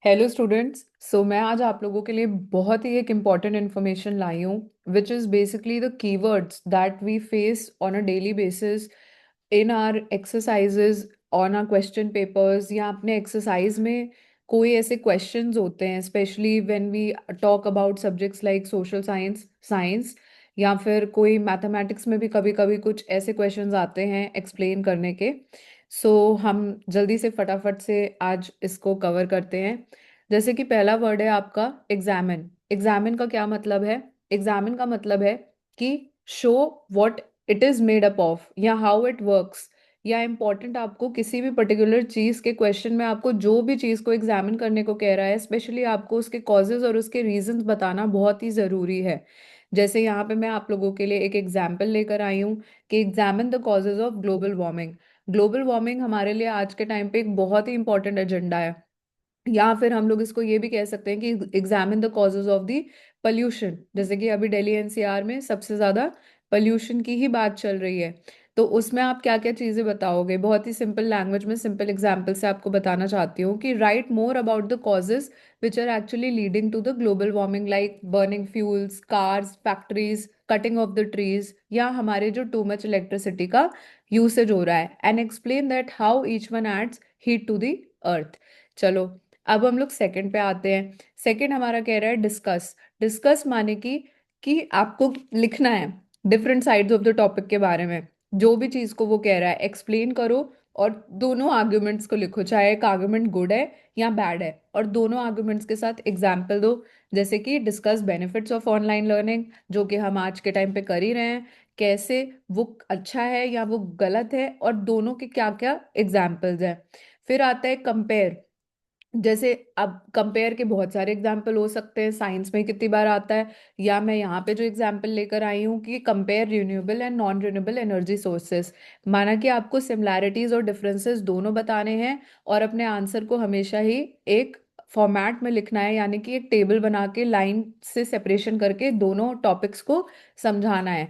Hello students. मैं आज आप लोगों के लिए बहुत ही एक इम्पॉर्टेंट इन्फॉर्मेशन लाई हूँ which is basically the keywords that we face on a daily basis in our exercises, on our question papers, या अपने एक्सरसाइज में कोई ऐसे क्वेश्चंस होते हैं specially when we talk about subjects like social science, science, या फिर कोई मैथमेटिक्स में भी कभी कभी कुछ ऐसे क्वेश्चंस आते हैं एक्सप्लेन करने के। हम जल्दी से फटाफट से आज इसको कवर करते हैं। जैसे कि पहला वर्ड है आपका एग्जामिन। एग्जामिन का क्या मतलब है? एग्जामिन का मतलब है कि show what it is made up of या हाउ इट वर्क्स, या इम्पोर्टेंट आपको किसी भी पर्टिकुलर चीज के क्वेश्चन में आपको जो भी चीज को एग्जामिन करने को कह रहा है, स्पेशली आपको उसके कॉजेज और उसके रीजंस बताना बहुत ही जरूरी है। जैसे यहाँ पे मैं आप लोगों के लिए एक एग्जाम्पल लेकर आई हूँ कि examine the causes of global warming. Global warming हमारे लिए आज के टाइम पे एक बहुत ही इंपॉर्टेंट एजेंडा है। या फिर हम लोग इसको ये भी कह सकते हैं कि examine the causes of the pollution. जैसे कि अभी दिल्ली एनसीआर में सबसे ज्यादा पल्यूशन की ही बात चल रही है। तो उसमें आप क्या क्या चीजें बताओगे? बहुत ही सिंपल लैंग्वेज में सिंपल एग्जांपल से आपको बताना चाहती हूँ कि write more about the causes which are actually leading to the global warming, like burning fuels, cars, factories, cutting of the trees, या हमारे जो टू मच इलेक्ट्रिसिटी का यूसेज हो रहा है, and explain that how each one adds heat to the earth. चलो, अब हम लोग सेकंड पे आते हैं। सेकंड हमारा कह रहा है डिस्कस। डिस्कस माने कि आपको लिखना है different sides of the topic के बारे में। जो भी चीज को वो कह रहा है एक्सप्लेन करो, और दोनों आर्ग्यूमेंट्स को लिखो, चाहे एक आर्ग्यूमेंट गुड है या बैड है, और दोनों आर्ग्यूमेंट्स के साथ एग्जाम्पल दो। जैसे कि discuss benefits of online learning, जो कि हम आज के टाइम पे कर ही रहे हैं, कैसे वो अच्छा है या वो गलत है, और दोनों के क्या क्या एग्जाम्पल्स हैं। फिर आता है कंपेयर। जैसे अब कंपेयर के बहुत सारे एग्जाम्पल हो सकते हैं, साइंस में कितनी बार आता है, या मैं यहाँ पे जो एग्जाम्पल लेकर आई हूँ कि compare renewable and non renewable energy sources. माना कि आपको सिमिलैरिटीज और डिफरेंसेस दोनों बताने हैं, और अपने आंसर को हमेशा ही एक फॉर्मेट में लिखना है, यानी कि एक टेबल बना के लाइन से सेपरेशन करके दोनों टॉपिक्स को समझाना है।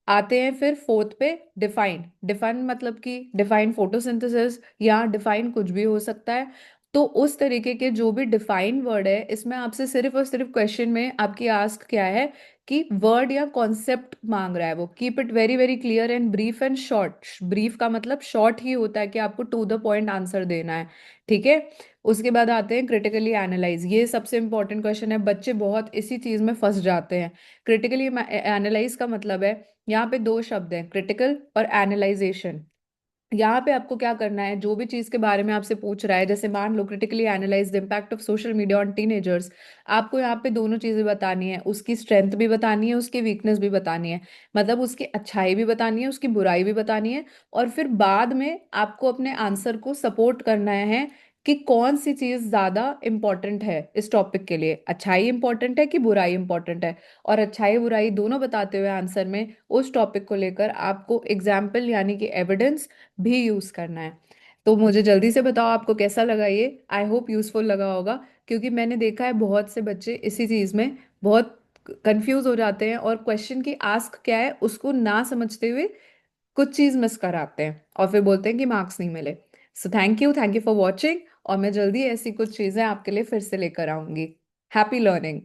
आते हैं फिर फोर्थ पे, डिफाइन। डिफाइन मतलब कि डिफाइन फोटोसिंथेसिस, या डिफाइन कुछ भी हो सकता है। तो उस तरीके के जो भी डिफाइन वर्ड है, इसमें आपसे सिर्फ और सिर्फ क्वेश्चन में आपकी आस्क क्या है कि वर्ड या कॉन्सेप्ट मांग रहा है वो। Keep it very very clear and brief and short. Brief का मतलब शॉर्ट ही होता है कि आपको टू द पॉइंट आंसर देना है। ठीक है। उसके बाद आते हैं क्रिटिकली एनालाइज। ये सबसे इंपॉर्टेंट क्वेश्चन है, बच्चे बहुत इसी चीज में फंस जाते हैं। क्रिटिकली एनालाइज का मतलब है, यहाँ पे दो शब्द हैं, क्रिटिकल और एनालाइजेशन। यहाँ पे आपको क्या करना है, जो भी चीज के बारे में आपसे पूछ रहा है, जैसे मान लो critically analyse the impact of social media on teenagers, आपको यहाँ पे दोनों चीजें बतानी है, उसकी स्ट्रेंथ भी बतानी है, उसकी वीकनेस भी बतानी है। मतलब उसकी अच्छाई भी बतानी है, उसकी बुराई भी बतानी है, और फिर बाद में आपको अपने आंसर को सपोर्ट करना है कि कौन सी चीज ज्यादा इंपॉर्टेंट है इस टॉपिक के लिए, अच्छाई इंपॉर्टेंट है कि बुराई इंपॉर्टेंट है। और अच्छाई बुराई दोनों बताते हुए आंसर में उस टॉपिक को लेकर आपको एग्जाम्पल यानी कि एविडेंस भी यूज करना है। तो मुझे जल्दी से बताओ आपको कैसा लगा ये। आई होप यूजफुल लगा होगा, क्योंकि मैंने देखा है बहुत से बच्चे इसी चीज में बहुत कंफ्यूज हो जाते हैं, और क्वेश्चन की आस्क क्या है उसको ना समझते हुए कुछ चीज मिस कराते हैं, और फिर बोलते हैं कि मार्क्स नहीं मिले। So thank you for watching, और मैं जल्दी ऐसी कुछ चीजें आपके लिए फिर से लेकर आऊंगी। Happy learning.